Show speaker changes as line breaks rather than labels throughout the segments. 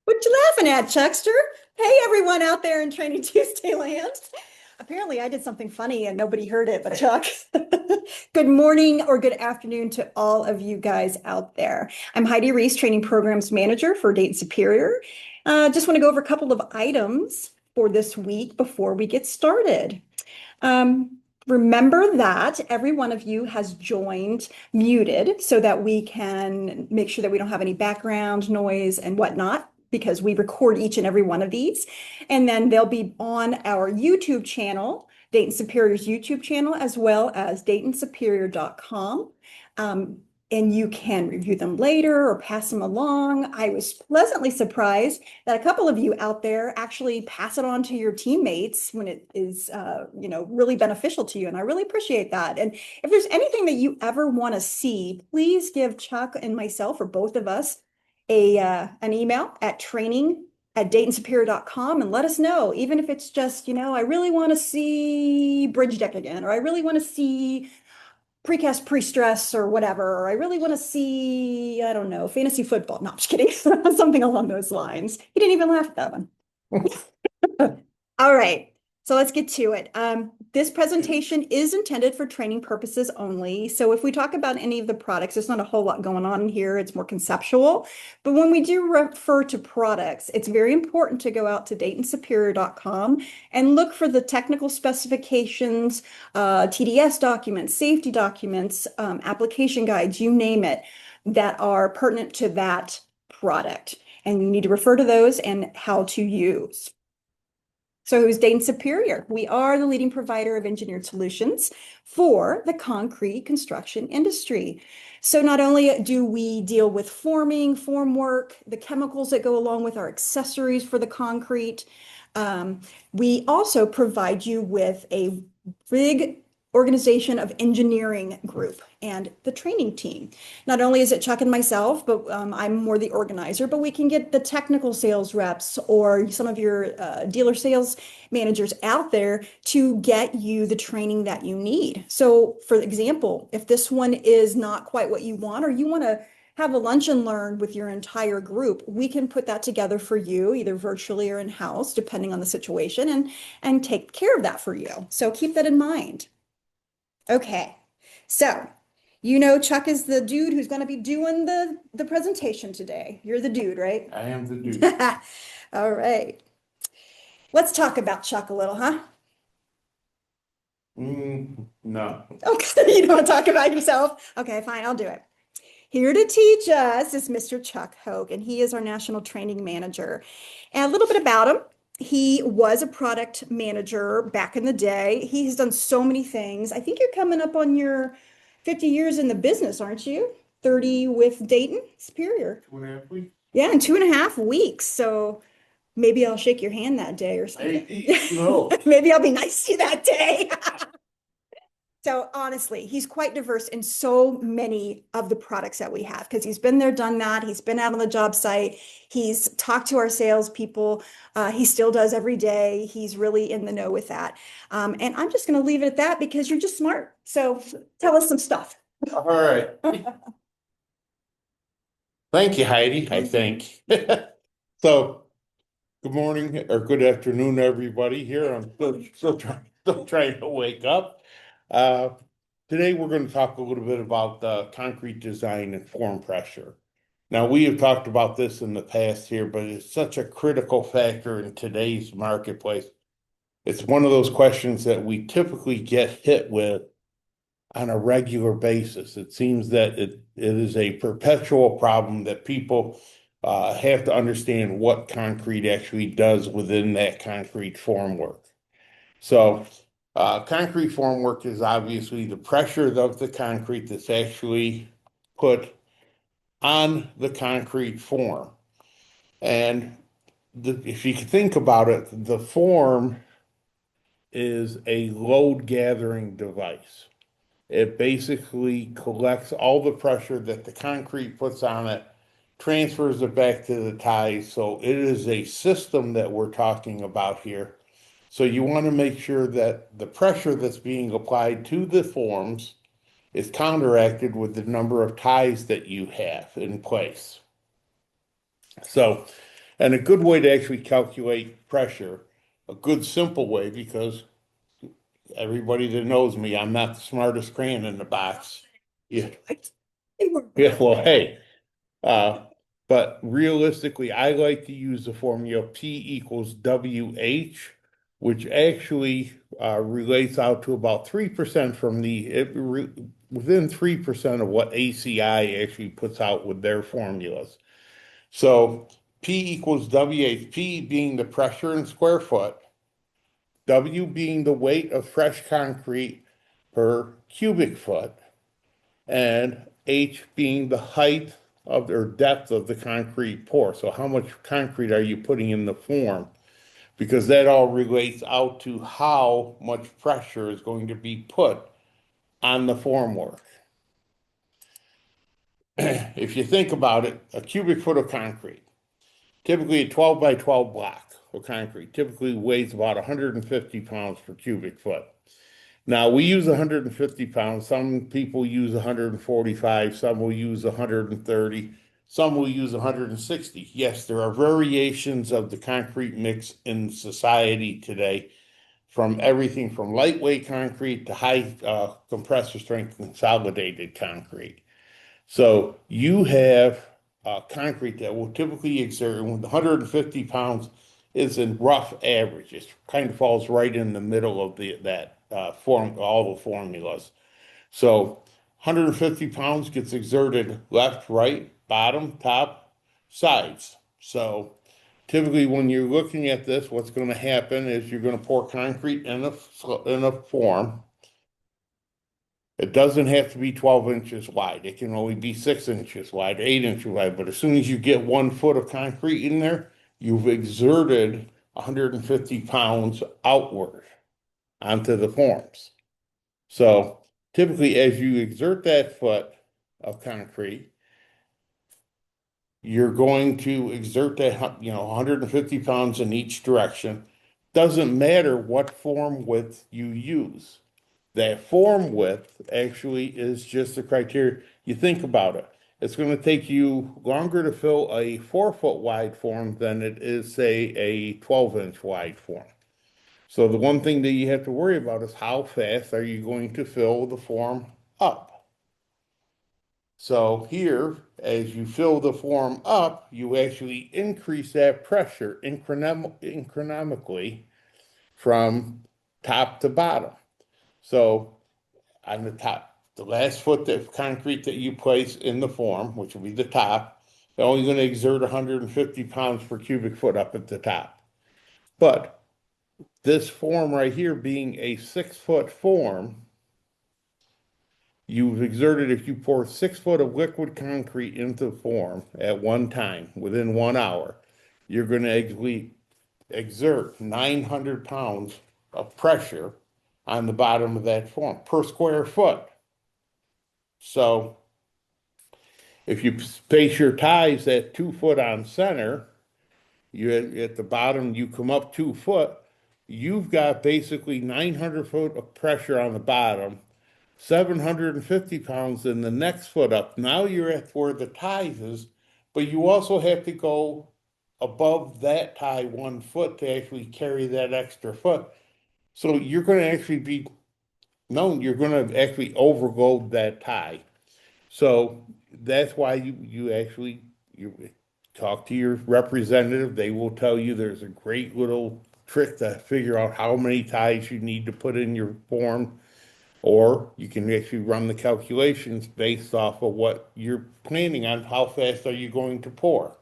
What you laughing at, Chuckster? Hey, everyone out there in Training Tuesday land. Apparently, I did something funny and nobody heard it but Chuck. Good morning or good afternoon to all of you guys out there. I'm Heidi Reese, Training Programs Manager for Dayton Superior. Just want to go over a couple of items for this week before we get started. Remember that every one of you has joined muted so that we can make sure that we don't have any background noise and whatnot, because we record each and every one of these. And then they'll be on our YouTube channel, Dayton Superior's YouTube channel, as well as daytonsuperior.com. And you can review them later or pass them along. I was pleasantly surprised that a couple of you out there actually pass it on to your teammates when it is, really beneficial to you. And I really appreciate that. And if there's anything that you ever want to see, please give Chuck and myself, or both of us, an email at training@daytonsuperior.com and let us know, even if it's just, I really want to see bridge deck again, or I really want to see precast pre-stress or whatever, or I really want to see, I don't know, fantasy football. No, I'm just kidding. Something along those lines. You didn't even laugh at that one. All right, so let's get to it. This presentation is intended for training purposes only. So if we talk about any of the products, there's not a whole lot going on in here. It's more conceptual. But when we do refer to products, it's very important to go out to daytonsuperior.com and look for the technical specifications, TDS documents, safety documents, application guides, you name it, that are pertinent to that product. And you need to refer to those and how to use. So who's Dayton Superior? We are the leading provider of engineered solutions for the concrete construction industry. So not only do we deal with forming, formwork, the chemicals that go along with our accessories for the concrete, we also provide you with a big organization of engineering group and the training team. Not only is it Chuck and myself, but I'm more the organizer, but we can get the technical sales reps or some of your dealer sales managers out there to get you the training that you need. So for example, if this one is not quite what you want, or you want to have a lunch and learn with your entire group, we can put that together for you, either virtually or in-house, depending on the situation, and take care of that for you. So keep that in mind. Okay, so Chuck is the dude who's going to be doing the presentation today. You're the dude, right?
I am the dude.
All right. Let's talk about Chuck a little, huh?
No.
Okay, you don't want to talk about yourself? Okay, fine, I'll do it. Here to teach us is Mr. Chuck Hogue, and he is our national training manager. And a little bit about him. He was a product manager back in the day. He has done so many things. I think you're coming up on your 50 years in the business, aren't you? 30 with Dayton Superior.
2.5 weeks.
Yeah, in 2.5 weeks. So maybe I'll shake your hand that day or something.
No.
Maybe I'll be nice to you that day. So honestly, he's quite diverse in so many of the products that we have, because he's been there, done that. He's been out on the job site. He's talked to our salespeople. He still does every day. He's really in the know with that. And I'm just going to leave it at that because you're just smart. So tell us some stuff.
All right. Thank you, Heidi, I think. So, good morning or good afternoon, everybody here. I'm still trying to wake up. Today we're going to talk a little bit about concrete design and form pressure. Now, we have talked about this in the past here, but it's such a critical factor in today's marketplace. It's one of those questions that we typically get hit with on a regular basis. It seems that it is a perpetual problem that people have to understand what concrete actually does within that concrete formwork. So, concrete formwork is obviously the pressure of the concrete that's actually put on the concrete form. And if you think about it, the form is a load gathering device. It basically collects all the pressure that the concrete puts on it, transfers it back to the ties. So it is a system that we're talking about here. So you want to make sure that the pressure that's being applied to the forms is counteracted with the number of ties that you have in place. So And a good way to actually calculate pressure, a good simple way, because everybody that knows me, I'm not the smartest crayon in the box. Yeah,
They were-
yeah, well, hey, uh, but realistically, I like to use the formula P equals WH, which actually relates out to about 3% from within 3% of what ACI actually puts out with their formulas. So P equals WH, P being the pressure in square foot, W being the weight of fresh concrete per cubic foot, and H being the height of or depth of the concrete pour. So how much concrete are you putting in the form? Because that all relates out to how much pressure is going to be put on the formwork. If you think about it, a cubic foot of concrete, typically a 12 by 12 block of concrete, typically weighs about 150 pounds per cubic foot. Now we use 150 pounds. Some people use 145, some will use 130, some will use 160. Yes, there are variations of the concrete mix in society today, from everything from lightweight concrete to high compressor strength consolidated concrete. So you have concrete that will typically exert, with 150 pounds is in rough average. It kind of falls right in the middle of that all the formulas. So 150 pounds gets exerted left, right, bottom, top, sides. So typically when you're looking at this, what's going to happen is you're going to pour concrete in a form. It doesn't have to be 12 inches wide. It can only be 6 inches wide, 8 inches wide. But as soon as you get 1 foot of concrete in there, you've exerted 150 pounds outward onto the forms. So typically, as you exert that foot of concrete, you're going to exert that, 150 pounds in each direction. Doesn't matter what form width you use. That form width actually is just the criteria. You think about it. It's going to take you longer to fill a 4 foot wide form than it is, say, a 12-inch wide form. So the one thing that you have to worry about is how fast are you going to fill the form up? So here, as you fill the form up, you actually increase that pressure incrementally from top to bottom. So on the top, the last foot of concrete that you place in the form, which will be the top, they're only going to exert 150 pounds per cubic foot up at the top. But this form right here being a 6 foot form, you've exerted, if you pour 6 foot of liquid concrete into the form at one time within 1 hour, you're going to exert 900 pounds of pressure on the bottom of that form per square foot. So if you space your ties at 2 foot on center, you at the bottom, you come up 2 foot, you've got basically 900 foot of pressure on the bottom, 750 pounds in the next foot up. Now you're at where the ties is, but you also have to go above that tie 1 foot to actually carry that extra foot. So you're going to actually be, no, you're going to actually overload that tie. So that's why you talk to your representative. They will tell you there's a great little trick to figure out how many ties you need to put in your form, or you can actually run the calculations based off of what you're planning on. How fast are you going to pour?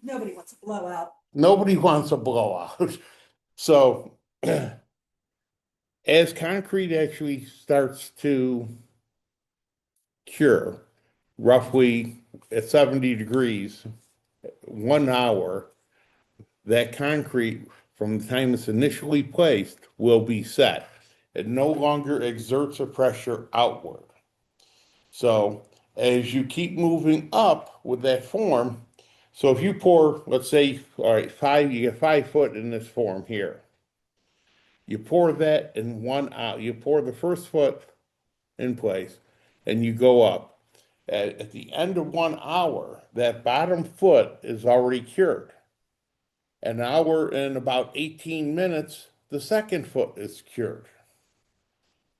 Nobody wants a blowout.
Nobody wants a blowout. So as concrete actually starts to cure, roughly at 70 degrees, 1 hour, that concrete from the time it's initially placed will be set. It no longer exerts a pressure outward. So as you keep moving up with that form, so if you pour, let's say, all right, you get 5 foot in this form here. You pour that in 1 hour. You pour the first foot in place and you go up. At the end of 1 hour, that bottom foot is already cured. An hour and about 18 minutes, the second foot is cured.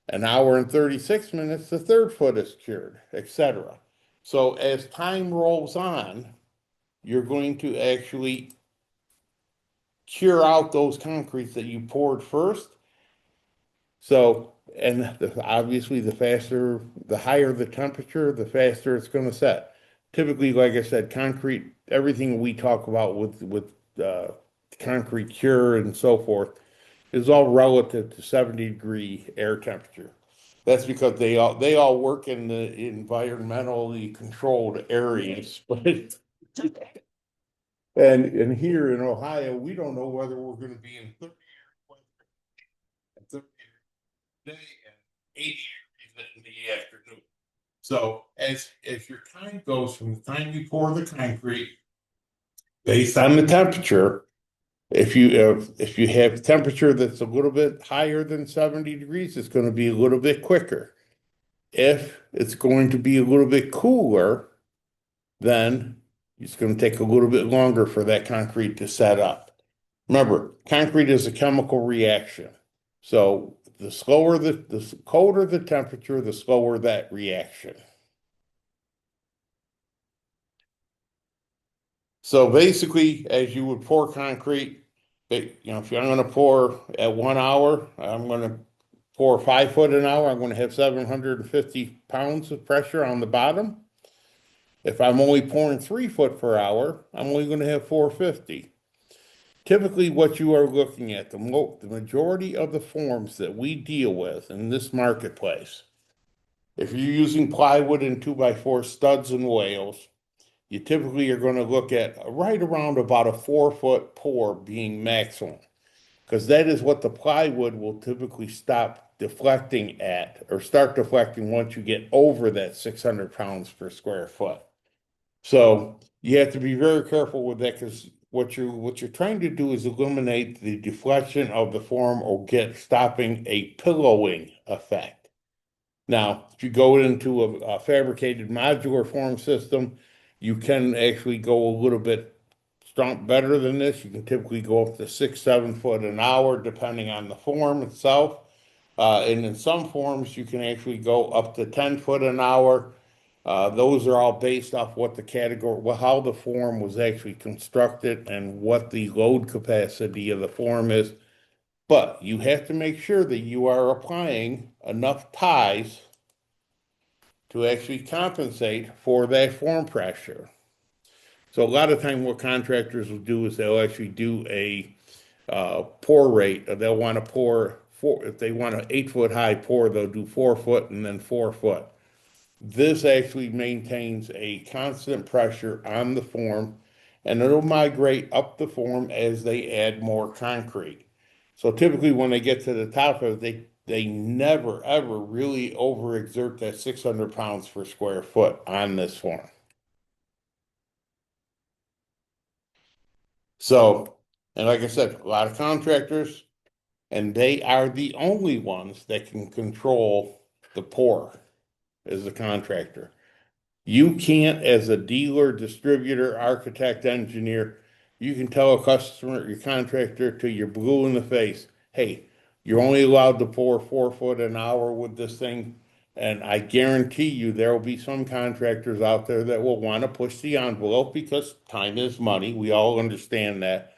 An hour and 36 minutes, the third foot is cured, etc. So as time rolls on, you're going to actually cure out those concretes that you poured first. So, and obviously the faster, the higher the temperature, the faster it's going to set. Typically, like I said, concrete, everything we talk about with uh, concrete cure and so forth is all relative to 70-degree air temperature. That's because they all work in the environmentally controlled areas. But and here in Ohio, we don't know whether we're going to be in 30 day and 80 degrees in the afternoon. So as your time goes from the time you pour the concrete, based on the temperature, if you have temperature that's a little bit higher than 70 degrees, it's going to be a little bit quicker. If it's going to be a little bit cooler, then it's going to take a little bit longer for that concrete to set up. Remember, concrete is a chemical reaction. So the colder the temperature, the slower that reaction. So basically, as you would pour concrete, if I'm going to pour at 1 hour, I'm going to pour 5 foot an hour. I'm going to have 750 pounds of pressure on the bottom. If I'm only pouring 3 foot per hour, I'm only going to have 450. Typically, what you are looking at, the majority of the forms that we deal with in this marketplace, if you're using plywood and 2x4 studs and wales, you typically are going to look at right around about a 4 foot pour being maximum, because that is what the plywood will typically stop deflecting at or start deflecting once you get over that 600 pounds per square foot. So you have to be very careful with that because what you're trying to do is eliminate the deflection of the form or get stopping a pillowing effect. Now, if you go into a fabricated modular form system, you can actually go a little bit strong better than this. You can typically go up to 6, 7 foot an hour, depending on the form itself. And in some forms, you can actually go up to 10 foot an hour. Those are all based off what the category, well, how the form was actually constructed and what the load capacity of the form is. But you have to make sure that you are applying enough ties to actually compensate for that form pressure. So a lot of time what contractors will do is they'll actually do a pour rate. They'll want to pour four, if they want an 8 foot high pour, they'll do 4 foot and then 4 foot. This actually maintains a constant pressure on the form and it'll migrate up the form as they add more concrete. So typically when they get to the top of it, they never ever really overexert that 600 pounds per square foot on this form. So, and like I said, a lot of contractors, and they are the only ones that can control the pour as a contractor. You can't, as a dealer, distributor, architect, engineer, you can tell a customer, your contractor, till you're blue in the face, hey, you're only allowed to pour 4 foot an hour with this thing. And I guarantee you there will be some contractors out there that will want to push the envelope because time is money. We all understand that.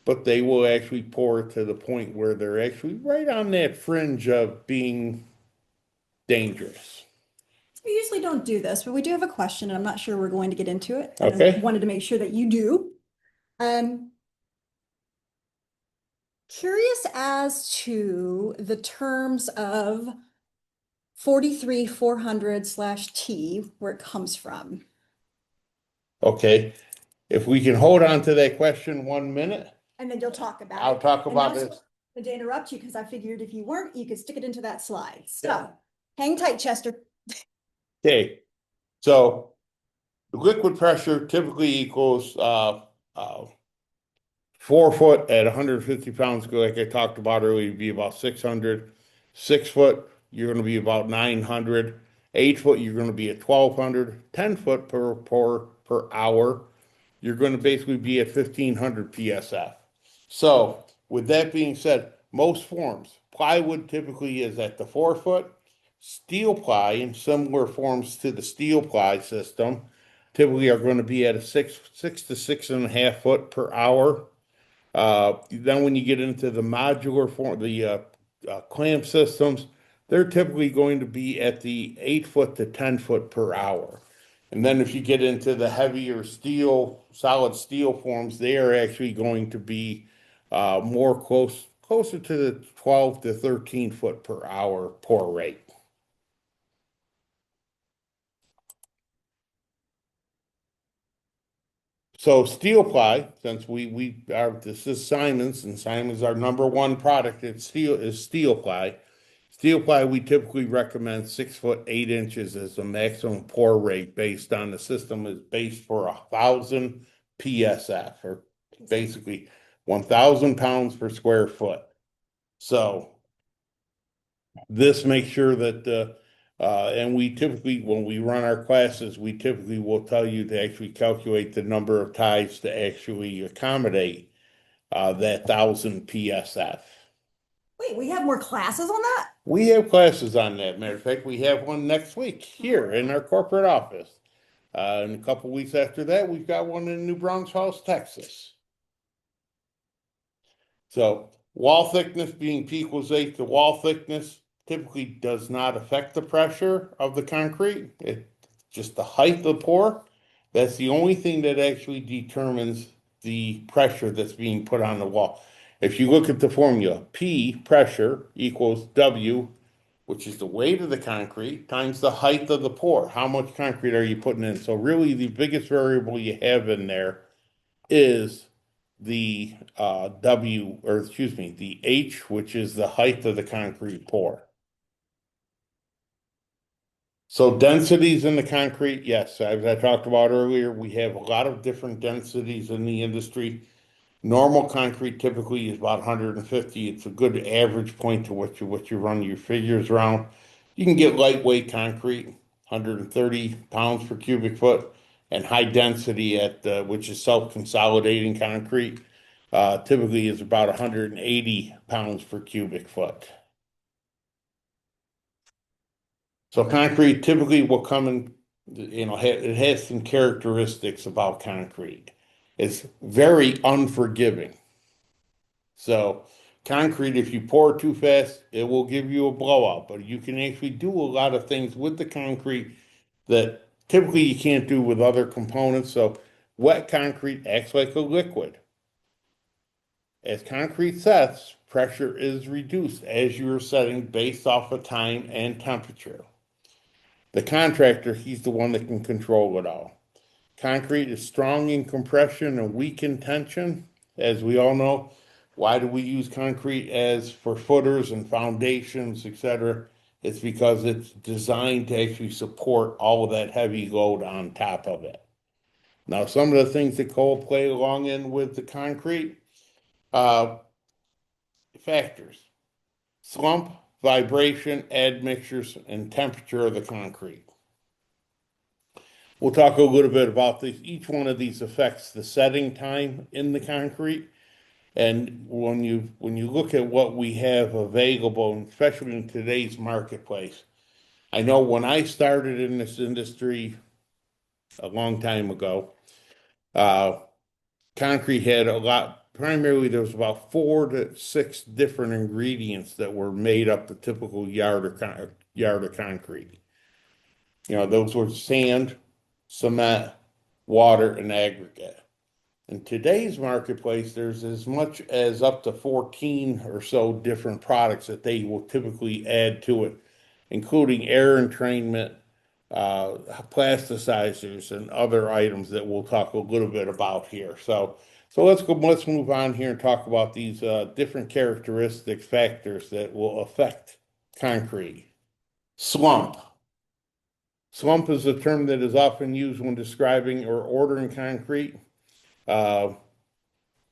But they will actually pour it to the point where they're actually right on that fringe of being dangerous.
We usually don't do this, but we do have a question, and I'm not sure we're going to get into it. And I
Okay?
wanted to make sure that you do. Um, Curious as to the terms of 43-400/T, where it comes from.
Okay. If we can hold on to that question 1 minute,
And then you'll talk about
I'll
it.
talk
And
about
that's
this.
to interrupt you because I figured if you weren't, you could stick it into that slide. So hang tight, Chester.
Okay. So the liquid pressure typically equals uh, 4 foot at 150 pounds, like I talked about earlier, would be about 600. 6 foot, you're going to be about 900. 8 foot, you're going to be at 1,200. 10 foot per hour, you're going to basically be at 1,500 PSF. So, with that being said, most forms, plywood typically is at the 4 foot. Steel ply in similar forms to the steel ply system typically are going to be at a 6 to 6.5 foot per hour. Then when you get into the modular form, the clamp systems, they're typically going to be at the 8 foot to 10 foot per hour. And then if you get into the heavier steel, solid steel forms, they are actually going to be closer to the 12 to 13 foot per hour pour rate. So steel ply, since we are this is Symons and Symons our number one product, it's steel ply. Steel ply, we typically recommend 6 foot 8 inches as the maximum pour rate based on the system is based for 1,000 PSF or basically 1,000 pounds per square foot. So this makes sure that and we typically when we run our classes, we typically will tell you to actually calculate the number of ties to actually accommodate that 1,000 PSF.
Wait, we have more classes on that?
We have classes on that. Matter of fact, we have one next week here in our corporate office. And a couple weeks after that, we've got one in New Braunfels, Texas. So wall thickness being P equals 8, the wall thickness typically does not affect the pressure of the concrete. It's just the height of the pour. That's the only thing that actually determines the pressure that's being put on the wall. If you look at the formula, P pressure equals W, which is the weight of the concrete, times the height of the pour. How much concrete are you putting in? So really the biggest variable you have in there is the W, or excuse me, the H, which is the height of the concrete pour. So densities in the concrete, yes, as I talked about earlier, we have a lot of different densities in the industry. Normal concrete typically is about 150. It's a good average point to what you run your figures around. You can get lightweight concrete, 130 pounds per cubic foot, and high density at which is self-consolidating concrete, typically is about 180 pounds per cubic foot. So concrete typically will come in, it has some characteristics about concrete. It's very unforgiving. So concrete, if you pour too fast, it will give you a blowout, but you can actually do a lot of things with the concrete that typically you can't do with other components. So wet concrete acts like a liquid. As concrete sets, pressure is reduced as you're setting based off of time and temperature. The contractor, he's the one that can control it all. Concrete is strong in compression and weak in tension, as we all know. Why do we use concrete as for footers and foundations, etc.? It's because it's designed to actually support all of that heavy load on top of it. Now, some of the things that cold play along in with the concrete uh, factors: slump, vibration, admixtures, and temperature of the concrete. We'll talk a little bit about these. Each one of these affects the setting time in the concrete. And when you look at what we have available, especially in today's marketplace, I know when I started in this industry a long time ago, uh, concrete had a lot. Primarily, there was about 4 to 6 different ingredients that were made up the typical yard of concrete. Those were sand, cement, water, and aggregate. In today's marketplace, there's as much as up to 14 or so different products that they will typically add to it, including air entrainment, plasticizers, and other items that we'll talk a little bit about here. So let's move on here and talk about these different characteristics, factors that will affect concrete. Slump. Slump is a term that is often used when describing or ordering concrete. Uh,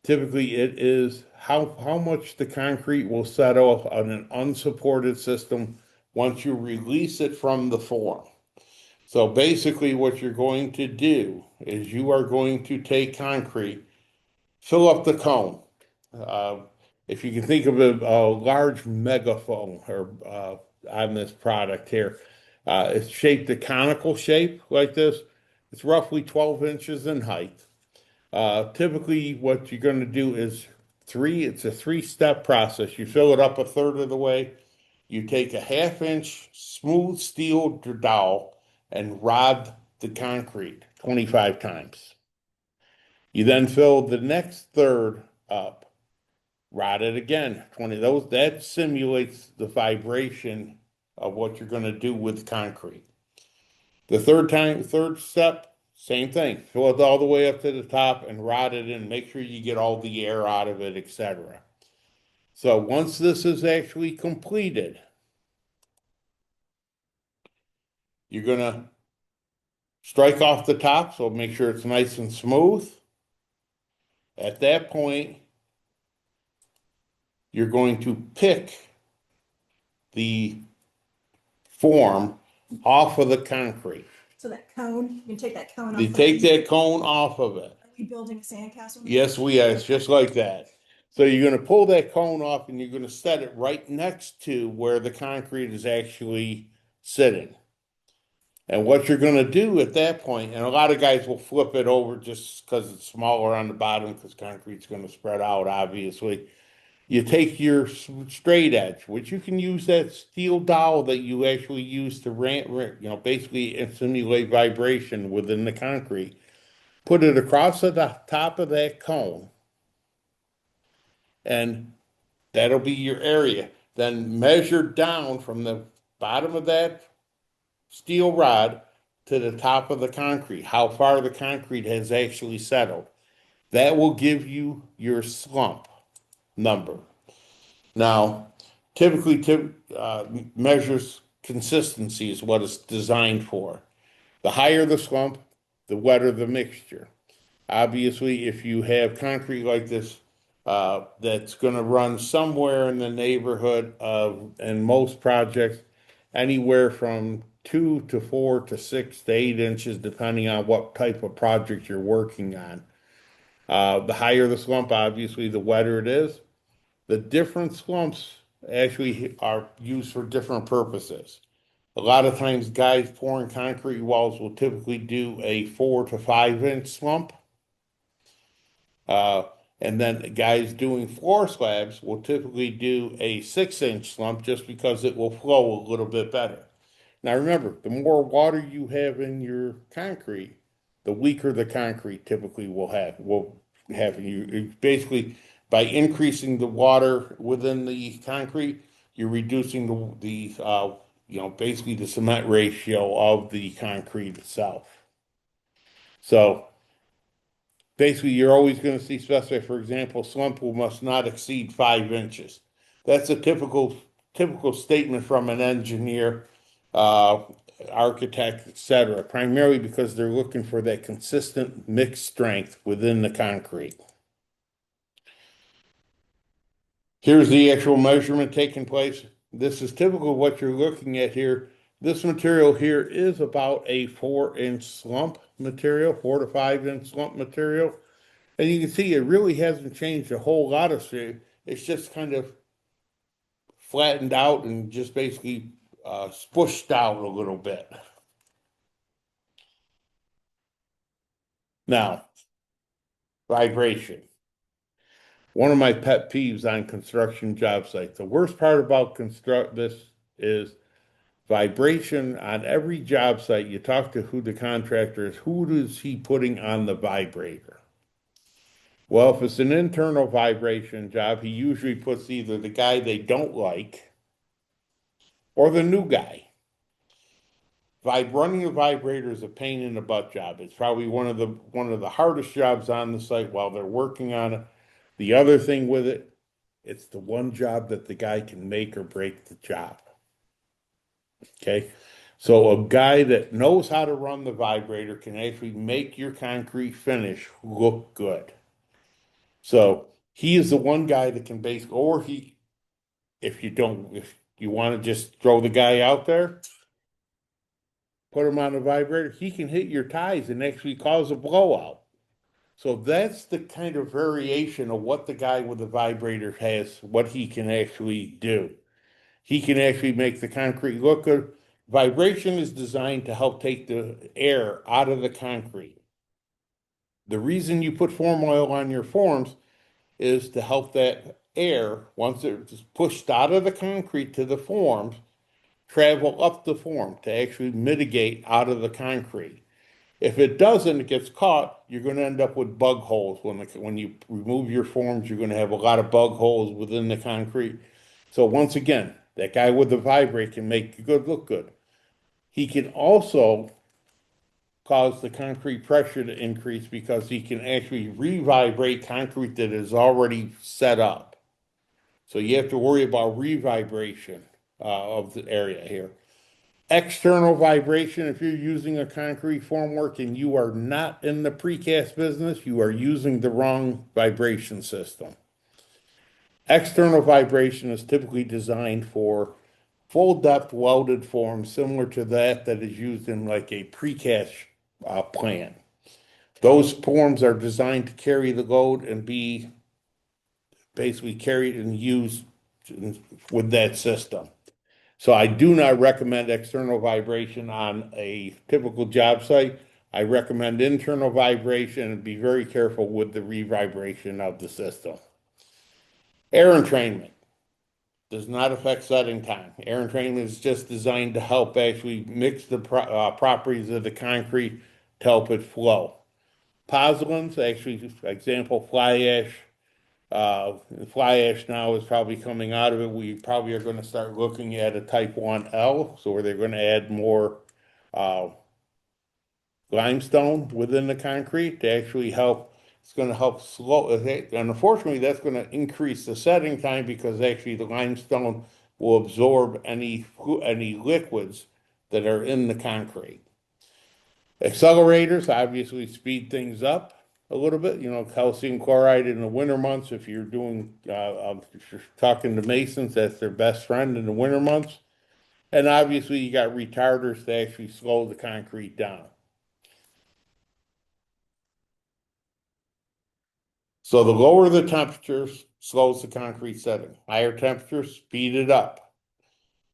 Typically, it is how much the concrete will settle on an unsupported system once you release it from the form. So basically what you're going to do is you are going to take concrete, fill up the cone. Uh, if you can think of a large megaphone or on this product here, it's shaped a conical shape like this. It's roughly 12 inches in height. Typically, what you're going to do is it's a three-step process. You fill it up a third of the way. You take a half-inch smooth steel dowel and rod the concrete 25 times. You then fill the next third up, rod it again 20. Those that simulates the vibration of what you're going to do with concrete. The third step, same thing. Fill it all the way up to the top and rod it in. Make sure you get all the air out of it, etc. So once this is actually completed, you're gonna strike off the top, so make sure it's nice and smooth. At that point, you're going to pick the form off of the concrete.
So that cone, you can take that cone
You
off.
take that cone off of it.
Are we building a sandcastle?
Yes, we are. It's just like that. So you're going to pull that cone off and you're going to set it right next to where the concrete is actually sitting. And what you're going to do at that point, and a lot of guys will flip it over just because it's smaller on the bottom because concrete's going to spread out, obviously. You take your straight edge, which you can use that steel dowel that you actually use to basically simulate vibration within the concrete. Put it across the top of that cone, and that'll be your area. Then measure down from the bottom of that steel rod to the top of the concrete, how far the concrete has actually settled. That will give you your slump number. Now, typically, measures consistency is what it's designed for. The higher the slump, the wetter the mixture. Obviously, if you have concrete like this, that's going to run somewhere in the neighborhood of, in most projects, anywhere from 2 to 4 to 6 to 8 inches, depending on what type of project you're working on. The higher the slump, obviously, the wetter it is. The different slumps actually are used for different purposes. A lot of times, guys pouring concrete walls will typically do a 4 to 5 inch slump. Uh, and then guys doing floor slabs will typically do a 6 inch slump just because it will flow a little bit better. Now remember, the more water you have in your concrete, the weaker the concrete typically will have you basically by increasing the water within the concrete, you're reducing basically the cement ratio of the concrete itself. So basically, you're always going to see specified, for example, slump pool must not exceed 5 inches. That's a typical statement from an engineer, uh, architect, etc., primarily because they're looking for that consistent mixed strength within the concrete. Here's the actual measurement taking place. This is typical of what you're looking at here. This material here is about a 4 inch slump material, 4 to 5 inch slump material. And you can see it really hasn't changed a whole lot of shape. It's just kind of flattened out and just basically spushed out a little bit. Now, vibration. One of my pet peeves on construction job sites. The worst part about construct this is vibration on every job site. You talk to who the contractor is, who is he putting on the vibrator? Well, if it's an internal vibration job, he usually puts either the guy they don't like or the new guy. Running a vibrator is a pain in the butt job. It's probably one of the hardest jobs on the site while they're working on it. The other thing with it, it's the one job that the guy can make or break the job. Okay. So a guy that knows how to run the vibrator can actually make your concrete finish look good. So he is the one guy that can if you want to just throw the guy out there, put them on a vibrator, he can hit your ties and actually cause a blowout. So that's the kind of variation of what the guy with the vibrator has, what he can actually do. He can actually make the concrete look good. Vibration is designed to help take the air out of the concrete. The reason you put form oil on your forms is to help that air, once it's pushed out of the concrete to the forms, travel up the form to actually mitigate out of the concrete. If it doesn't, it gets caught, you're going to end up with bug holes. When you remove your forms, you're going to have a lot of bug holes within the concrete. So once again, that guy with the vibrate can make the good look good. He can also cause the concrete pressure to increase because he can actually re-vibrate concrete that is already set up. So you have to worry about re-vibration of the area here. External vibration, if you're using a concrete formwork and you are not in the precast business, you are using the wrong vibration system. External vibration is typically designed for full depth welded forms similar to that is used in like a precast plant. Those forms are designed to carry the load and be basically carried and used with that system. So I do not recommend external vibration on a typical job site. I recommend internal vibration and be very careful with the revibration of the system. Air entrainment does not affect setting time. Air entrainment is just designed to help actually mix the properties of the concrete to help it flow. Pozzolans, actually, for example, fly ash. Fly ash now is probably coming out of it. We probably are going to start looking at a type 1L, so where they're going to add more uh, limestone within the concrete to actually help. It's going to help slow, and unfortunately, that's going to increase the setting time because actually the limestone will absorb any liquids that are in the concrete. Accelerators obviously speed things up a little bit. You know, calcium chloride in the winter months, if you're talking to masons, that's their best friend in the winter months. And obviously, you got retarders to actually slow the concrete down. So the lower the temperatures, slows the concrete setting. Higher temperatures, speed it up.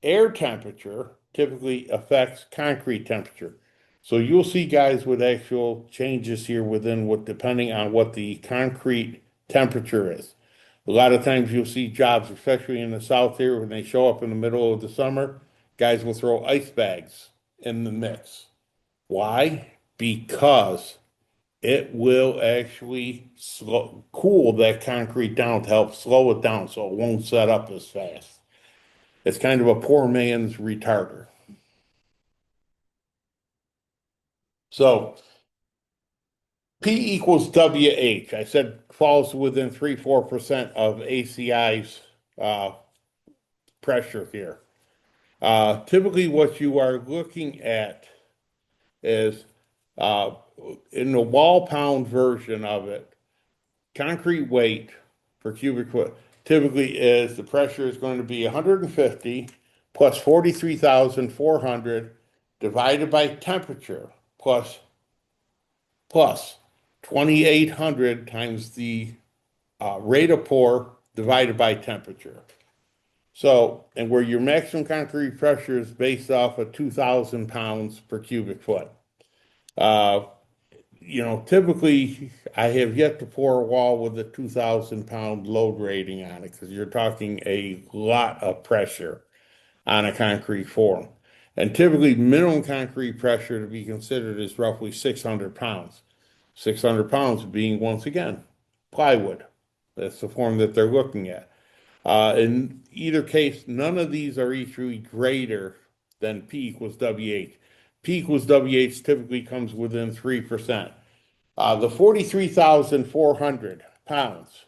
Air temperature typically affects concrete temperature. So you'll see guys with actual changes here within what, depending on what the concrete temperature is. A lot of times you'll see jobs, especially in the south here, when they show up in the middle of the summer, guys will throw ice bags in the mix. Why? Because it will actually cool that concrete down to help slow it down so it won't set up as fast. It's kind of a poor man's retarder. So P equals WH. I said falls within 3-4% of ACI's uh, pressure here. Typically, what you are looking at is uh, in the wall pound version of it, concrete weight per cubic foot typically is the pressure is going to be 150 plus 43,400 divided by temperature plus 2,800 times the rate of pour divided by temperature. So, and where your maximum concrete pressure is based off of 2,000 pounds per cubic foot. Uh, you know, typically I have yet to pour a wall with a 2,000-pound load rating on it because you're talking a lot of pressure on a concrete form. And typically, minimum concrete pressure to be considered is roughly 600 pounds. 600 pounds being, once again, plywood. That's the form that they're looking at. In either case, none of these are equally greater than P equals WH. P equals WH typically comes within 3%. The 43,400 pounds,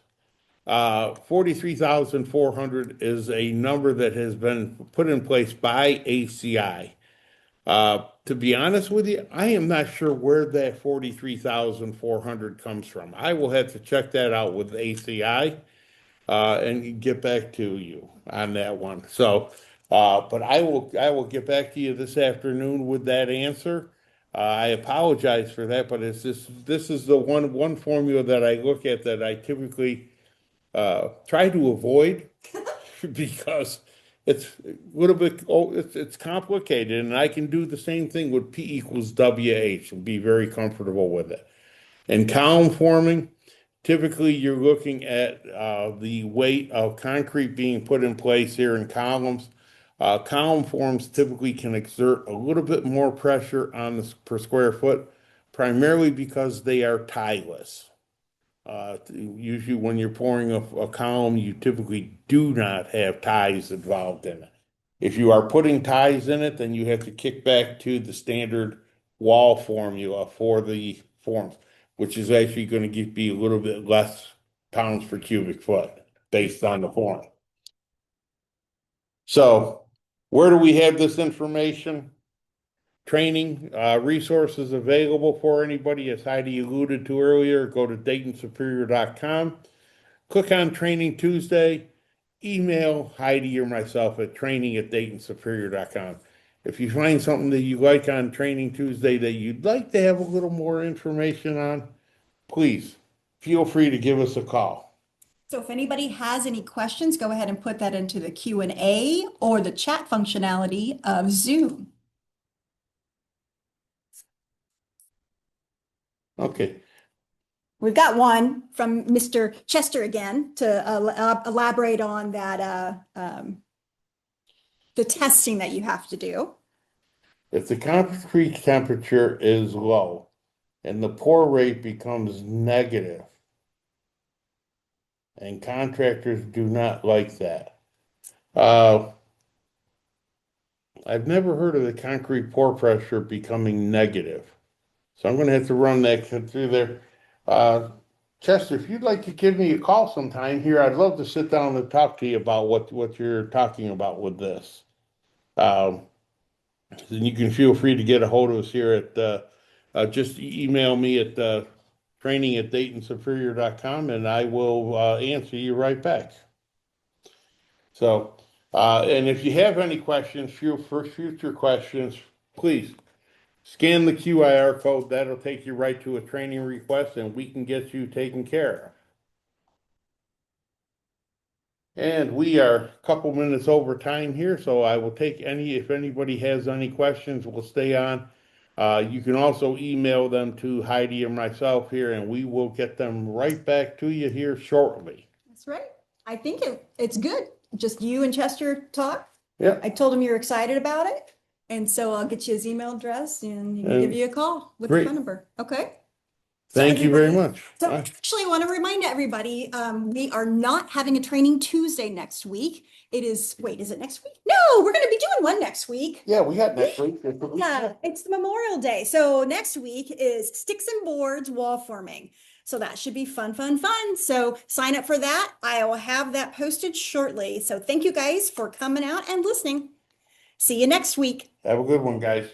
43,400 is a number that has been put in place by ACI. To be honest with you, I am not sure where that 43,400 comes from. I will have to check that out with ACI and get back to you on that one. So But I will get back to you this afternoon with that answer. I apologize for that, but this is the one formula that I look at that I typically try to avoid because it's a little bit it's complicated, and I can do the same thing with P equals WH and be very comfortable with it. In column forming, typically you're looking at the weight of concrete being put in place here in columns. Column forms typically can exert a little bit more pressure on the per square foot, primarily because they are tieless. Usually, when you're pouring a column, you typically do not have ties involved in it. If you are putting ties in it, then you have to kick back to the standard wall formula for the forms, which is actually going to be a little bit less pounds per cubic foot based on the form. So, where do we have this information? Training resources available for anybody, as Heidi alluded to earlier. Go to DaytonSuperior.com. Click on Training Tuesday, email Heidi or myself at training@DaytonSuperior.com. If you find something that you like on Training Tuesday that you'd like to have a little more information on, please feel free to give us a call.
So if anybody has any questions, go ahead and put that into the Q&A or the chat functionality of Zoom.
Okay.
We've got one from Mr. Chester again to elaborate on that the testing that you have to do.
If the concrete temperature is low and the pour rate becomes negative, and contractors do not like that. I've never heard of the concrete pour pressure becoming negative. So I'm going to have to run that through there. Chester, if you'd like to give me a call sometime here, I'd love to sit down and talk to you about what you're talking about with this. Um, and you can feel free to get a hold of us here at just email me at training@DaytonSuperior.com, and I will answer you right back. So, and if you have any questions, for future questions, please scan the QR code. That'll take you right to a training request, and we can get you taken care of. And we are a couple minutes over time here, so I will take if anybody has any questions, we'll stay on. You can also email them to Heidi or myself here, and we will get them right back to you here shortly.
That's right. I think it's good. Just you and Chester talk.
Yeah.
I told him you're excited about it. And so I'll get you his email address and he can give you a call with the phone number. Okay.
Thank you very much.
So actually, I want to remind everybody, we are not having a training Tuesday next week. Is it next week? No, we're going to be doing one next week.
Yeah, we got next week.
Yeah, it's Memorial Day. So next week is sticks and boards wall forming. So that should be fun, fun, fun. So sign up for that. I will have that posted shortly. So thank you guys for coming out and listening. See you next week.
Have a good one, guys.